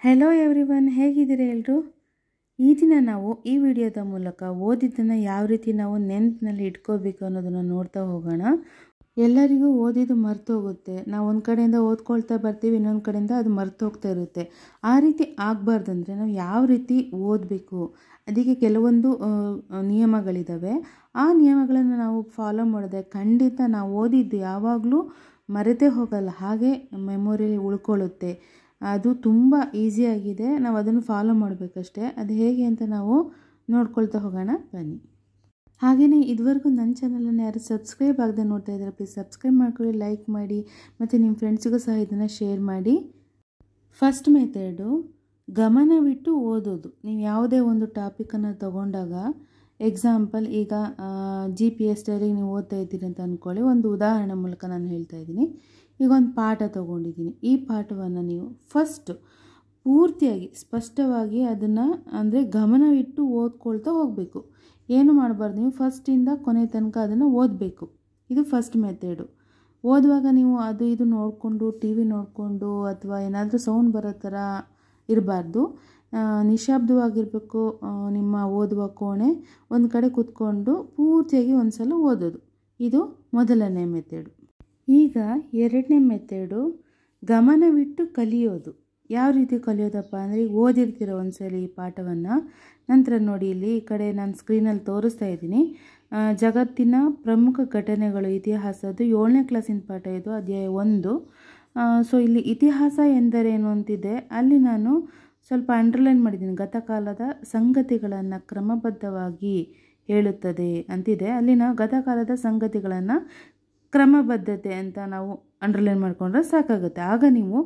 Hello everyone, ಹೇಗಿದ್ದೀರಾ ಎಲ್ಲರೂ? ಈ ದಿನ ನಾವು ಈ ವಿಡಿಯೋದ ಮೂಲಕ ಓದಿದ್ದನ್ನು ಯಾವ ರೀತಿ ನಾವು ನೆನಪಿನಲ್ಲಿ ಇಟ್ಕೋಬೇಕು ಅನ್ನೋದನ್ನು ನೋಡ್ತಾ ಹೋಗೋಣ. ಎಲ್ಲರಿಗೂ ಓದಿದ್ದು ಮರ್ತು ಹೋಗುತ್ತೆ. ನಾವು ಒಂದು ಕಡೆಯಿಂದ ಓದ್ಕೊಳ್ತಾ ಬರ್ತೀವಿ, ಇನ್ನೊಂದು ಕಡೆಯಿಂದ ಅದು ಮರ್ತು ಹೋಗ್ತಾ ಇರುತ್ತೆ. ಆ ರೀತಿ ಆಗಬಾರ್ದಂದ್ರೆ ನಾವು ಯಾವ ರೀತಿ ಓದಬೇಕು, ಅದಕ್ಕೆ ಕೆಲವೊಂದು ನಿಯಮಗಳಿದ್ದಾವೆ. ಆ ನಿಯಮಗಳನ್ನು ನಾವು ಫಾಲೋ ಮಾಡಿದ್ರೆ ಖಂಡಿತ ನಾವು ಓದಿದ್ದು ಯಾವಾಗಲೂ ಮರೆತೇ ಹೋಗಲ್ಲ, ಹಾಗೆ ಮೆಮೊರಿಯಲ್ಲಿ ಉಳ್ಕೊಳ್ಳುತ್ತೆ. ಅದು ತುಂಬ ಈಸಿಯಾಗಿದೆ, ನಾವು ಅದನ್ನು ಫಾಲೋ ಮಾಡಬೇಕಷ್ಟೇ. ಅದು ಹೇಗೆ ಅಂತ ನಾವು ನೋಡ್ಕೊಳ್ತಾ ಹೋಗೋಣ ಬನ್ನಿ. ಹಾಗೆಯೇ ಇದುವರೆಗೂ ನನ್ನ ಚಾನಲನ್ನು ಯಾರು ಸಬ್ಸ್ಕ್ರೈಬ್ ಆಗದೆ ನೋಡ್ತಾ ಇದ್ದಾರೆ, ಪ್ಲೀಸ್ ಸಬ್ಸ್ಕ್ರೈಬ್ ಮಾಡ್ಕೊಳ್ಳಿ, ಲೈಕ್ ಮಾಡಿ ಮತ್ತು ನಿಮ್ಮ ಫ್ರೆಂಡ್ಸಿಗೂ ಸಹ ಇದನ್ನು ಶೇರ್ ಮಾಡಿ. ಫಸ್ಟ್ ಮೆಥಡು ಗಮನವಿಟ್ಟು ಓದೋದು. ನೀವು ಯಾವುದೇ ಒಂದು ಟಾಪಿಕನ್ನು ತಗೊಂಡಾಗ, ಎಕ್ಸಾಂಪಲ್ ಈಗ GPS ಡೈರಿಗೆ ನೀವು ಓದ್ತಾ ಇದ್ದೀರಿ ಅಂತ ಅಂದ್ಕೊಳ್ಳಿ. ಒಂದು ಉದಾಹರಣೆ ಮೂಲಕ ನಾನು ಹೇಳ್ತಾ ಇದ್ದೀನಿ. ಈಗ ಒಂದು ಪಾಠ ತೊಗೊಂಡಿದ್ದೀನಿ. ಈ ಪಾಠವನ್ನು ನೀವು ಫಸ್ಟ್ ಪೂರ್ತಿಯಾಗಿ ಸ್ಪಷ್ಟವಾಗಿ ಅದನ್ನು ಅಂದರೆ ಗಮನವಿಟ್ಟು ಓದ್ಕೊಳ್ತಾ ಹೋಗಬೇಕು. ಏನು ಮಾಡಬಾರ್ದು, ನೀವು ಫಸ್ಟಿಂದ ಕೊನೆ ತನಕ ಅದನ್ನು ಓದಬೇಕು. ಇದು ಫಸ್ಟ್ ಮೆಥಡು. ಓದುವಾಗ ನೀವು ಅದು ಇದು ನೋಡಿಕೊಂಡು, ಟಿ ವಿ ನೋಡಿಕೊಂಡು ಅಥವಾ ಏನಾದರೂ ಸೌಂಡ್ ಬರೋ ಥರ ಇರಬಾರ್ದು. ನಿಶಬ್ದವಾಗಿರಬೇಕು. ನಿಮ್ಮ ಓದುವ ಕೋಣೆ ಒಂದು ಕಡೆ ಕೂತ್ಕೊಂಡು ಪೂರ್ತಿಯಾಗಿ ಒಂದು ಸಲ ಓದೋದು. ಇದು ಮೊದಲನೇ ಮೆಥಡು. ಈಗ ಎರಡನೇ ಮೆಥಡು ಗಮನವಿಟ್ಟು ಕಲಿಯೋದು. ಯಾವ ರೀತಿ ಕಲಿಯೋದಪ್ಪ ಅಂದರೆ, ಈಗ ಓದಿರ್ತೀರ ಒಂದ್ಸಲ ಈ ಪಾಠವನ್ನು, ನಂತರ ನೋಡಿ ಇಲ್ಲಿ ಈ ಕಡೆ ನಾನು ಸ್ಕ್ರೀನಲ್ಲಿ ತೋರಿಸ್ತಾ ಇದ್ದೀನಿ. ಜಗತ್ತಿನ ಪ್ರಮುಖ ಘಟನೆಗಳು ಇತಿಹಾಸದ್ದು 7ನೇ ಕ್ಲಾಸಿನ ಪಾಠ ಇದು, ಅಧ್ಯಾಯ 1. ಸೊ ಇಲ್ಲಿ ಇತಿಹಾಸ ಎಂದರೇನು ಅಂತಿದೆ, ಅಲ್ಲಿ ನಾನು ಸ್ವಲ್ಪ ಅಂಡರ್ಲೈನ್ ಮಾಡಿದ್ದೀನಿ. ಗತಕಾಲದ ಸಂಗತಿಗಳನ್ನು ಕ್ರಮಬದ್ಧವಾಗಿ ಹೇಳುತ್ತದೆ ಅಂತಿದೆ. ಅಲ್ಲಿನ ಗತಕಾಲದ ಸಂಗತಿಗಳನ್ನು ಕ್ರಮಬದ್ಧತೆ ಅಂತ ನಾವು ಅಂಡರ್ಲೈನ್ ಮಾಡಿಕೊಂಡ್ರೆ ಸಾಕಾಗುತ್ತೆ. ಆಗ ನೀವು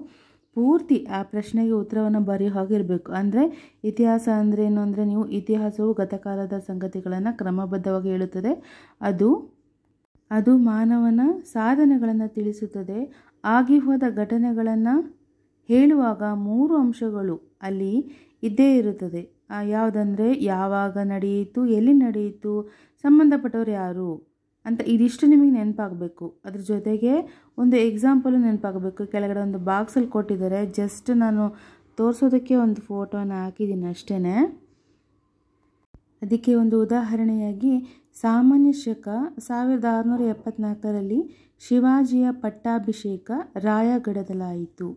ಪೂರ್ತಿ ಆ ಪ್ರಶ್ನೆಗೆ ಉತ್ತರವನ್ನು ಬರೆಯೋ ಹಾಗಿರಬೇಕು. ಅಂದರೆ ಇತಿಹಾಸ ಅಂದ್ರೇನು ಅಂದರೆ, ನೀವು ಇತಿಹಾಸವು ಗತಕಾಲದ ಸಂಗತಿಗಳನ್ನು ಕ್ರಮಬದ್ಧವಾಗಿ ಹೇಳುತ್ತದೆ. ಅದು ಮಾನವನ ಸಾಧನೆಗಳನ್ನು ತಿಳಿಸುತ್ತದೆ. ಆಗಿ ಹೋದ ಘಟನೆಗಳನ್ನು ಹೇಳುವಾಗ 3 ಅಂಶಗಳು ಅಲ್ಲಿ ಇದ್ದೇ ಇರುತ್ತದೆ. ಯಾವುದಂದರೆ, ಯಾವಾಗ ನಡೆಯಿತು, ಎಲ್ಲಿ ನಡೆಯಿತು, ಸಂಬಂಧಪಟ್ಟವರು ಯಾರು ಅಂತ ಇದಿಷ್ಟು ನಿಮಗೆ ನೆನಪಾಗಬೇಕು. ಅದ್ರ ಜೊತೆಗೆ ಒಂದು ಎಕ್ಸಾಂಪಲು ನೆನಪಾಗಬೇಕು. ಕೆಳಗಡೆ ಒಂದು ಬಾಕ್ಸಲ್ಲಿ ಕೊಟ್ಟಿದ್ದಾರೆ, ಜಸ್ಟ್ ನಾನು ತೋರಿಸೋದಕ್ಕೆ ಒಂದು ಫೋಟೋನ ಹಾಕಿದ್ದೀನಿ ಅಷ್ಟೇ. ಅದಕ್ಕೆ ಒಂದು ಉದಾಹರಣೆಯಾಗಿ ಸಾಮಾನ್ಯ ಶಕ 1674ರಲ್ಲಿ ಶಿವಾಜಿಯ ಪಟ್ಟಾಭಿಷೇಕ ರಾಯಗಢದಲ್ಲಾಯಿತು.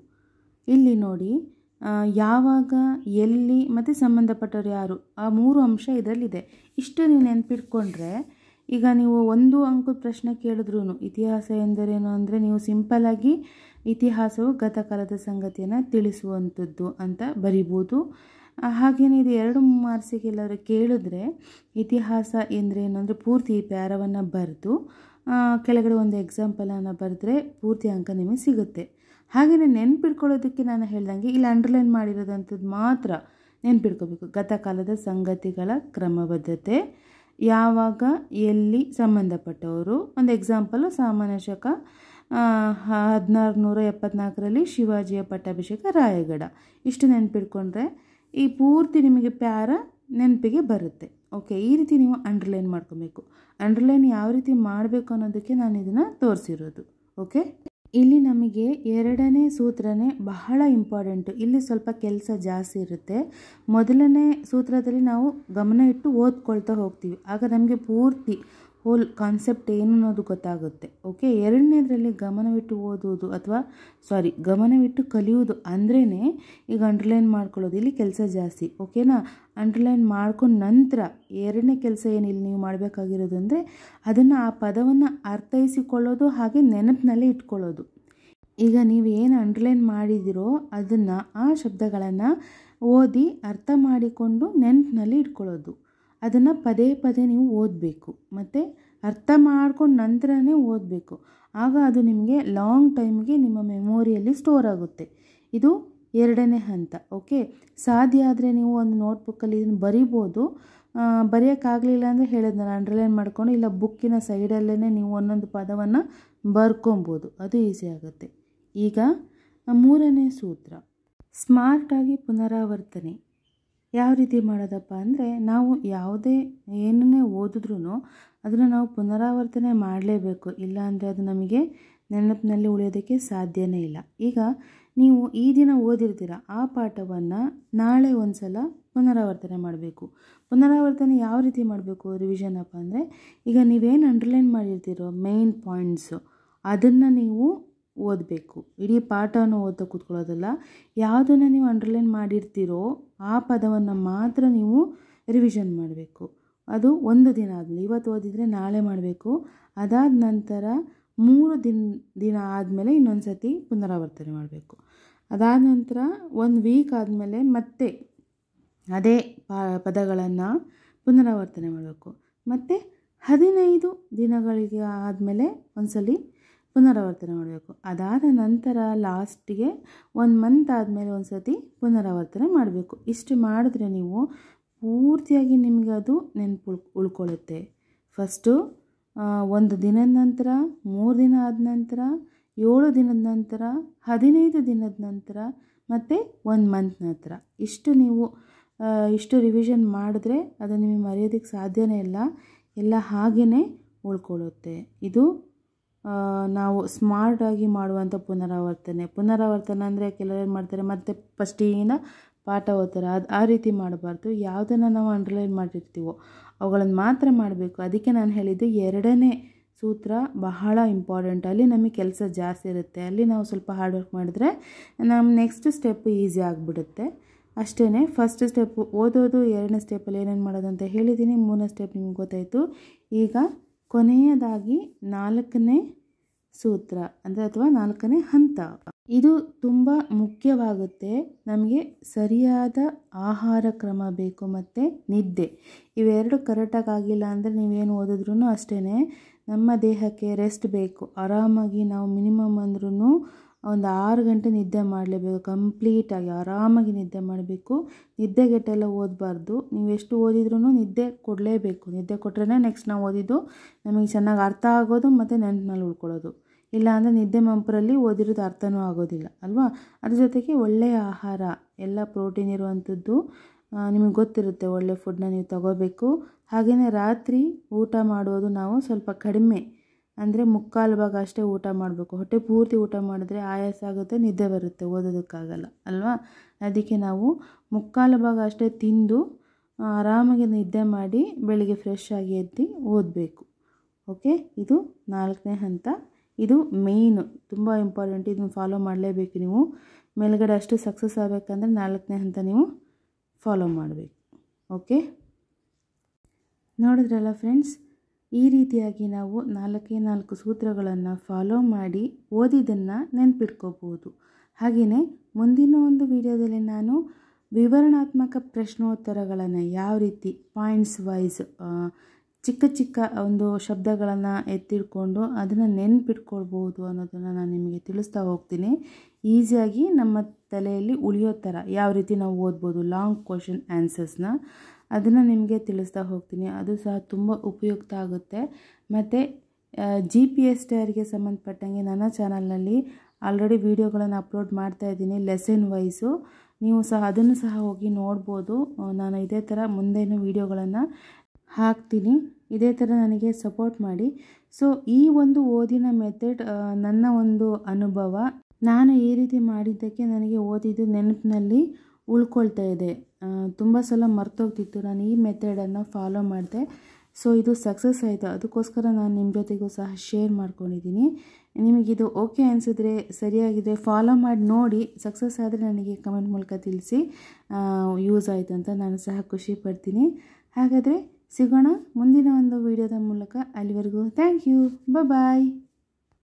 ಇಲ್ಲಿ ನೋಡಿ, ಯಾವಾಗ, ಎಲ್ಲಿ ಮತ್ತು ಸಂಬಂಧಪಟ್ಟವರು ಯಾರು, ಆ 3 ಅಂಶ ಇದರಲ್ಲಿದೆ. ಇಷ್ಟು ನೀವು ನೆನಪಿಟ್ಕೊಂಡ್ರೆ, ಈಗ ನೀವು 1 ಅಂಕದ ಪ್ರಶ್ನೆ ಕೇಳಿದ್ರೂ ಇತಿಹಾಸ ಎಂದರೇನು ಅಂದರೆ, ನೀವು ಸಿಂಪಲ್ಲಾಗಿ ಇತಿಹಾಸವು ಗತಕಾಲದ ಸಂಗತಿಯನ್ನು ತಿಳಿಸುವಂಥದ್ದು ಅಂತ ಬರಿಬೋದು. ಹಾಗೆಯೇ ಇದು 2 ಮಾರ್ಕ್ಸಿಗೆ ಎಲ್ಲರೂ ಕೇಳಿದ್ರೆ ಇತಿಹಾಸ ಎಂದರೇನು ಅಂದರೆ ಪೂರ್ತಿ ಈ ಪ್ಯಾರವನ್ನು ಬರೆದು ಕೆಳಗಡೆ ಒಂದು ಎಕ್ಸಾಂಪಲನ್ನು ಬರೆದ್ರೆ ಪೂರ್ತಿ ಅಂಕ ನಿಮಗೆ ಸಿಗುತ್ತೆ. ಹಾಗೆಯೇ ನೆನ್ಪಿಟ್ಕೊಳ್ಳೋದಕ್ಕೆ ನಾನು ಹೇಳ್ದಂಗೆ ಇಲ್ಲಿ ಅಂಡರ್ಲೈನ್ ಮಾಡಿರೋದಂಥದ್ದು ಮಾತ್ರ ನೆನ್ಪಿಟ್ಕೋಬೇಕು. ಗತಕಾಲದ ಸಂಗತಿಗಳ ಕ್ರಮಬದ್ಧತೆ, ಯಾವಾಗ, ಎಲ್ಲಿ, ಸಂಬಂಧಪಟ್ಟವರು. ಒಂದು ಎಕ್ಸಾಂಪಲು ಸಾಮಾನ್ಯ ಶಕ 1674ರಲ್ಲಿ ಶಿವಾಜಿಯ ಪಟ್ಟಾಭಿಷೇಕ ರಾಯಗಢ. ಇಷ್ಟು ನೆನ್ಪಿಟ್ಕೊಂಡ್ರೆ ಈ ಪೂರ್ತಿ ನಿಮಗೆ ಪ್ಯಾರ ನೆನಪಿಗೆ ಬರುತ್ತೆ. ಓಕೆ, ಈ ರೀತಿ ನೀವು ಅಂಡರ್ಲೈನ್ ಮಾಡ್ಕೊಬೇಕು. ಅಂಡರ್ಲೈನ್ ಯಾವ ರೀತಿ ಮಾಡಬೇಕು ಅನ್ನೋದಕ್ಕೆ ನಾನು ಇದನ್ನು ತೋರಿಸಿರೋದು. ಓಕೆ, ಇಲ್ಲಿ ನಮಗೆ 2ನೇ ಸೂತ್ರನೇ ಬಹಳ ಇಂಪಾರ್ಟೆಂಟು. ಇಲ್ಲಿ ಸ್ವಲ್ಪ ಕೆಲಸ ಜಾಸ್ತಿ ಇರುತ್ತೆ. ಮೊದಲನೇ ಸೂತ್ರದಲ್ಲಿ ನಾವು ಗಮನ ಇಟ್ಟು ಓದ್ಕೊಳ್ತಾ ಹೋಗ್ತೀವಿ, ಆಗ ನಮಗೆ ಪೂರ್ತಿ ಹೋಲ್ ಕಾನ್ಸೆಪ್ಟ್ ಏನು ಅನ್ನೋದು ಗೊತ್ತಾಗುತ್ತೆ. ಓಕೆ, 2ನೇದರಲ್ಲಿ ಗಮನವಿಟ್ಟು ಓದುವುದು ಅಥವಾ ಗಮನವಿಟ್ಟು ಕಲಿಯುವುದು ಅಂದ್ರೇ ಈಗ ಅಂಡರ್ಲೈನ್ ಮಾಡ್ಕೊಳ್ಳೋದು. ಇಲ್ಲಿ ಕೆಲಸ ಜಾಸ್ತಿ. ಓಕೆನಾ? ಅಂಡರ್ಲೈನ್ ಮಾಡ್ಕೊಂಡು ನಂತರ 2ನೇ ಕೆಲಸ ಏನಿಲ್ಲ ನೀವು ಮಾಡಬೇಕಾಗಿರೋದು ಅಂದರೆ, ಅದನ್ನು ಆ ಪದವನ್ನು ಅರ್ಥೈಸಿಕೊಳ್ಳೋದು, ಹಾಗೆ ನೆನಪಿನಲ್ಲಿ ಇಟ್ಕೊಳ್ಳೋದು. ಈಗ ನೀವು ಏನು ಅಂಡರ್ಲೈನ್ ಮಾಡಿದಿರೋ ಅದನ್ನು, ಆ ಶಬ್ದಗಳನ್ನು ಓದಿ ಅರ್ಥ ಮಾಡಿಕೊಂಡು ನೆನಪಿನಲ್ಲಿ ಇಟ್ಕೊಳ್ಳೋದು. ಅದನ್ನು ಪದೇ ಪದೇ ನೀವು ಓದಬೇಕು ಮತ್ತು ಅರ್ಥ ಮಾಡ್ಕೊಂಡು ನಂತರನೇ ಓದಬೇಕು. ಆಗ ಅದು ನಿಮಗೆ ಲಾಂಗ್ ಟೈಮ್ಗೆ ನಿಮ್ಮ ಮೆಮೊರಿಯಲ್ಲಿ ಸ್ಟೋರ್ ಆಗುತ್ತೆ. ಇದು 2ನೇ ಹಂತ. ಓಕೆ, ಸಾಧ್ಯ ಆದರೆ ನೀವು ಒಂದು ನೋಟ್ಬುಕ್ಕಲ್ಲಿ ಇದನ್ನು ಬರಿಬೋದು. ಬರೆಯೋಕ್ಕಾಗಲಿಲ್ಲ ಅಂದರೆ ಹೇಳಿದ್ನಲ್ಲ, ಅಂಡರ್ಲೈನ್ ಮಾಡ್ಕೊಂಡು ಇಲ್ಲ ಬುಕ್ಕಿನ ಸೈಡಲ್ಲೇ ನೀವು ಒಂದೊಂದು ಪದವನ್ನು ಬರ್ಕೊಬೋದು, ಅದು ಈಸಿ ಆಗುತ್ತೆ. ಈಗ 3ನೇ ಸೂತ್ರ, ಸ್ಮಾರ್ಟಾಗಿ ಪುನರಾವರ್ತನೆ. ಯಾವ ರೀತಿ ಮಾಡೋದಪ್ಪ ಅಂದರೆ, ನಾವು ಯಾವುದೇ ಏನನ್ನೇ ಓದಿದ್ರೂ ಅದನ್ನು ನಾವು ಪುನರಾವರ್ತನೆ ಮಾಡಲೇಬೇಕು. ಇಲ್ಲ ಅಂದರೆ ಅದು ನಮಗೆ ನೆನಪಿನಲ್ಲಿ ಉಳಿಯೋದಕ್ಕೆ ಸಾಧ್ಯನೇ ಇಲ್ಲ. ಈಗ ನೀವು ಈ ದಿನ ಓದಿರ್ತೀರ ಆ ಪಾಠವನ್ನು ನಾಳೆ ಒಂದು ಸಲ ಪುನರಾವರ್ತನೆ ಮಾಡಬೇಕು. ಪುನರಾವರ್ತನೆ ಯಾವ ರೀತಿ ಮಾಡಬೇಕು ರಿವಿಷನ್ ಅಪ್ಪ ಅಂದರೆ, ಈಗ ನೀವೇನು ಅಂಡರ್ಲೈನ್ ಮಾಡಿರ್ತೀರೋ ಮೇಯ್ನ್ ಪಾಯಿಂಟ್ಸು ಅದನ್ನು ನೀವು ಓದಬೇಕು. ಇಡೀ ಪಾಠವನ್ನು ಓದ್ತಾ ಕೂತ್ಕೊಳ್ಳೋದಲ್ಲ. ಯಾವುದನ್ನು ನೀವು ಅಂಡರ್ಲೈನ್ ಮಾಡಿರ್ತೀರೋ ಆ ಪದವನ್ನು ಮಾತ್ರ ನೀವು ರಿವಿಷನ್ ಮಾಡಬೇಕು. ಅದು ಒಂದು ದಿನ ಆದಮೇಲೆ, ಇವತ್ತು ಓದಿದರೆ ನಾಳೆ ಮಾಡಬೇಕು. ಅದಾದ ನಂತರ 3 ದಿನ ಆದಮೇಲೆ ಇನ್ನೊಂದು ಸತಿ ಪುನರಾವರ್ತನೆ ಮಾಡಬೇಕು. ಅದಾದ ನಂತರ 1 ವೀಕ್ ಆದಮೇಲೆ ಮತ್ತೆ ಅದೇ ಪದಗಳನ್ನು ಪುನರಾವರ್ತನೆ ಮಾಡಬೇಕು. ಮತ್ತು 15 ದಿನಗಳಿಗೆ ಆದಮೇಲೆ ಒಂದ್ಸಲಿ ಪುನರಾವರ್ತನೆ ಮಾಡಬೇಕು. ಅದಾದ ನಂತರ ಲಾಸ್ಟಿಗೆ 1 ಮಂತ್ ಆದಮೇಲೆ ಒಂದು ಸತಿ ಪುನರಾವರ್ತನೆ ಮಾಡಬೇಕು. ಇಷ್ಟು ಮಾಡಿದ್ರೆ ನೀವು ಪೂರ್ತಿಯಾಗಿ ನಿಮಗೆ ಅದು ನೆನಪು ಉಳ್ಕೊಳ್ಳುತ್ತೆ. ಫಸ್ಟು 1 ದಿನದ ನಂತರ, 3 ದಿನ ಆದ ನಂತರ, 7 ದಿನದ ನಂತರ, 15 ದಿನದ ನಂತರ ಮತ್ತು 1 ಮಂತ್ ನಂತರ. ಇಷ್ಟು ರಿವಿಷನ್ ಮಾಡಿದ್ರೆ ಅದು ನಿಮಗೆ ಮರೆಯೋದಕ್ಕೆ ಸಾಧ್ಯನೇ ಇಲ್ಲ. ಎಲ್ಲ ಹಾಗೇ ಉಳ್ಕೊಳ್ಳುತ್ತೆ. ಇದು ನಾವು ಸ್ಮಾರ್ಟಾಗಿ ಮಾಡುವಂಥ ಪುನರಾವರ್ತನೆ ಅಂದರೆ ಕೆಲವರು ಮಾಡ್ತಾರೆ ಮತ್ತು ಫಸ್ಟಿಂದ ಪಾಠ ಓದ್ತಾರೆ. ಆ ರೀತಿ ಮಾಡಬಾರ್ದು. ಯಾವುದನ್ನು ನಾವು ಅಂಡರ್ಲೈನ್ ಮಾಡಿರ್ತೀವೋ ಅವುಗಳನ್ನು ಮಾತ್ರ ಮಾಡಬೇಕು. ಅದಕ್ಕೆ ನಾನು ಹೇಳಿದ್ದು 2ನೇ ಸೂತ್ರ ಬಹಳ ಇಂಪಾರ್ಟೆಂಟ್. ಅಲ್ಲಿ ನಮಗೆ ಕೆಲಸ ಜಾಸ್ತಿ ಇರುತ್ತೆ. ಅಲ್ಲಿ ನಾವು ಸ್ವಲ್ಪ ಹಾರ್ಡ್ ವರ್ಕ್ ಮಾಡಿದ್ರೆ ನಮ್ಮ ನೆಕ್ಸ್ಟ್ ಸ್ಟೆಪ್ ಈಸಿ ಆಗಿಬಿಡುತ್ತೆ. ಅಷ್ಟೇ. ಫಸ್ಟ್ ಸ್ಟೆಪ್ ಓದೋದು, 2ನೇ ಸ್ಟೆಪ್ಪಲ್ಲಿ ಏನೇನು ಮಾಡೋದು ಅಂತ ಹೇಳಿದ್ದೀನಿ. 3ನೇ ಸ್ಟೆಪ್ ನಿಮ್ಗೆ ಗೊತ್ತಾಯಿತು. ಈಗ ಕೊನೆಯದಾಗಿ 4ನೇ ಸೂತ್ರ ಅಂದರೆ ಅಥವಾ 4ನೇ ಹಂತ. ಇದು ತುಂಬ ಮುಖ್ಯವಾಗುತ್ತೆ. ನಮಗೆ ಸರಿಯಾದ ಆಹಾರ ಕ್ರಮ ಬೇಕು ಮತ್ತು ನಿದ್ದೆ. ಇವೆರಡು ಕರೆಕ್ಟಾಗಿ ಆಗಿಲ್ಲ ಅಂದರೆ ನೀವೇನು ಓದಿದ್ರೂ ಅಷ್ಟೇ, ನಮ್ಮ ದೇಹಕ್ಕೆ ರೆಸ್ಟ್ ಬೇಕು. ಆರಾಮಾಗಿ ನಾವು ಮಿನಿಮಮ್ ಅಂದ್ರೂ ಒಂದು 6 ಗಂಟೆ ನಿದ್ದೆ ಮಾಡಲೇಬೇಕು. ಕಂಪ್ಲೀಟಾಗಿ ಆರಾಮಾಗಿ ನಿದ್ದೆ ಮಾಡಬೇಕು. ನಿದ್ದೆಗೆಟ್ಟೆಲ್ಲ ಓದಬಾರ್ದು. ನೀವು ಎಷ್ಟು ಓದಿದ್ರೂ ನಿದ್ದೆ ಕೊಡಲೇಬೇಕು. ನಿದ್ದೆ ಕೊಟ್ಟರೆ ನೆಕ್ಸ್ಟ್ ನಾವು ಓದಿದ್ದು ನಮಗೆ ಚೆನ್ನಾಗಿ ಅರ್ಥ ಆಗೋದು ಮತ್ತು ನೆನಪಿನಲ್ಲಿ ಉಳ್ಕೊಳ್ಳೋದು. ಇಲ್ಲ ಅಂದರೆ ನಿದ್ದೆ ಮಂಪರಲ್ಲಿ ಓದಿರೋದು ಅರ್ಥನೂ ಆಗೋದಿಲ್ಲ ಅಲ್ವಾ. ಅದ್ರ ಜೊತೆಗೆ ಒಳ್ಳೆಯ ಆಹಾರ, ಎಲ್ಲ ಪ್ರೋಟೀನ್ ಇರುವಂಥದ್ದು ನಿಮಗೆ ಗೊತ್ತಿರುತ್ತೆ. ಒಳ್ಳೆ ಫುಡ್ನ ನೀವು ತಗೋಬೇಕು. ಹಾಗೆಯೇ ರಾತ್ರಿ ಊಟ ಮಾಡೋದು ನಾವು ಸ್ವಲ್ಪ ಕಡಿಮೆ, ಅಂದರೆ 3/4 ಭಾಗ ಅಷ್ಟೇ ಊಟ ಮಾಡಬೇಕು. ಹೊಟ್ಟೆ ಪೂರ್ತಿ ಊಟ ಮಾಡಿದ್ರೆ ಆಯಾಸ ಆಗುತ್ತೆ, ನಿದ್ದೆ ಬರುತ್ತೆ, ಓದೋದಕ್ಕಾಗಲ್ಲ ಅಲ್ವಾ. ಅದಕ್ಕೆ ನಾವು 3/4 ಭಾಗ ಅಷ್ಟೇ ತಿಂದು ಆರಾಮಾಗಿ ನಿದ್ದೆ ಮಾಡಿ ಬೆಳಿಗ್ಗೆ ಫ್ರೆಶ್ ಆಗಿ ಎದ್ದು ಓದಬೇಕು. ಓಕೆ, ಇದು 4ನೇ ಹಂತ. ಇದು ಮೇಯ್ನು, ತುಂಬ ಇಂಪಾರ್ಟೆಂಟ್. ಇದನ್ನು ಫಾಲೋ ಮಾಡಲೇಬೇಕು ನೀವು. ಮೇಲ್ಗಡೆ ಅಷ್ಟು ಸಕ್ಸಸ್ ಆಗಬೇಕಂದ್ರೆ 4ನೇ ಹಂತ ನೀವು ಫಾಲೋ ಮಾಡಬೇಕು. ಓಕೆ, ನೋಡಿದ್ರಲ್ಲ ಫ್ರೆಂಡ್ಸ್, ಈ ರೀತಿಯಾಗಿ ನಾವು 4 ಸೂತ್ರಗಳನ್ನು ಫಾಲೋ ಮಾಡಿ ಓದಿದ್ದನ್ನು ನೆನಪಿಟ್ಕೋಬೋದು. ಹಾಗೆಯೇ ಮುಂದಿನ ಒಂದು ವಿಡಿಯೋದಲ್ಲಿ ನಾನು ವಿವರಣಾತ್ಮಕ ಪ್ರಶ್ನೋತ್ತರಗಳನ್ನು ಯಾವ ರೀತಿ ಪಾಯಿಂಟ್ಸ್ ವೈಸ್ ಚಿಕ್ಕ ಚಿಕ್ಕ ಒಂದು ಶಬ್ದಗಳನ್ನು ಎತ್ತಿಡ್ಕೊಂಡು ಅದನ್ನು ನೆನಪಿಟ್ಕೊಳ್ಬೋದು ಅನ್ನೋದನ್ನು ನಾನು ನಿಮಗೆ ತಿಳಿಸ್ತಾ ಹೋಗ್ತೀನಿ. ಈಸಿಯಾಗಿ ನಮ್ಮ ತಲೆಯಲ್ಲಿ ಉಳಿಯೋ ಥರ ಯಾವ ರೀತಿ ನಾವು ಓದ್ಬೋದು ಲಾಂಗ್ ಕ್ವಶನ್ ಆನ್ಸರ್ಸ್ನ, ಅದನ್ನು ನಿಮಗೆ ತಿಳಿಸ್ತಾ ಹೋಗ್ತೀನಿ. ಅದು ಸಹ ತುಂಬ ಉಪಯುಕ್ತ ಆಗುತ್ತೆ. ಮತ್ತು GPSTRಗೆ ಸಂಬಂಧಪಟ್ಟಂಗೆ ನನ್ನ ಚಾನಲ್ನಲ್ಲಿ ಆಲ್ರೆಡಿ ವಿಡಿಯೋಗಳನ್ನು ಅಪ್ಲೋಡ್ ಮಾಡ್ತಾ ಇದ್ದೀನಿ ಲೆಸನ್ ವೈಸು. ನೀವು ಸಹ ಅದನ್ನು ಸಹ ಹೋಗಿ ನೋಡ್ಬೋದು. ನಾನು ಇದೇ ಥರ ಮುಂದೇನು ವಿಡಿಯೋಗಳನ್ನು ಹಾಕ್ತೀನಿ. ಇದೇ ಥರ ನನಗೆ ಸಪೋರ್ಟ್ ಮಾಡಿ. ಸೊ ಈ ಒಂದು ಓದಿನ ಮೆಥಡ್ ನನ್ನ ಒಂದು ಅನುಭವ. ನಾನು ಈ ರೀತಿ ಮಾಡಿದ್ದಕ್ಕೆ ನನಗೆ ಓದಿದ್ದು ನೆನಪಿನಲ್ಲಿ ಉಳ್ಕೊಳ್ತಾ ಇದೆ. ತುಂಬ ಸಲ ಮರ್ತೋಗ್ತಿತ್ತು. ನಾನು ಈ ಮೆಥಡನ್ನು ಫಾಲೋ ಮಾಡಿದೆ. ಸೊ ಇದು ಸಕ್ಸಸ್ ಆಯಿತು. ಅದಕ್ಕೋಸ್ಕರ ನಾನು ನಿಮ್ಮ ಜೊತೆಗೂ ಸಹ ಶೇರ್ ಮಾಡ್ಕೊಂಡಿದ್ದೀನಿ. ನಿಮಗಿದು ಓಕೆ ಅನಿಸಿದ್ರೆ, ಸರಿಯಾಗಿದೆ, ಫಾಲೋ ಮಾಡಿ ನೋಡಿ. ಸಕ್ಸಸ್ ಆದರೆ ನನಗೆ ಕಮೆಂಟ್ ಮೂಲಕ ತಿಳಿಸಿ ಯೂಸ್ ಆಯಿತು ಅಂತ. ನಾನು ಸಹ ಖುಷಿ ಪಡ್ತೀನಿ. ಹಾಗಾದರೆ ಸಿಗೋಣ ಮುಂದಿನ ಒಂದು ವಿಡಿಯೋದ ಮೂಲಕ. ಅಲ್ಲಿವರೆಗೂ ಥ್ಯಾಂಕ್ ಯು. ಬಾಯ್.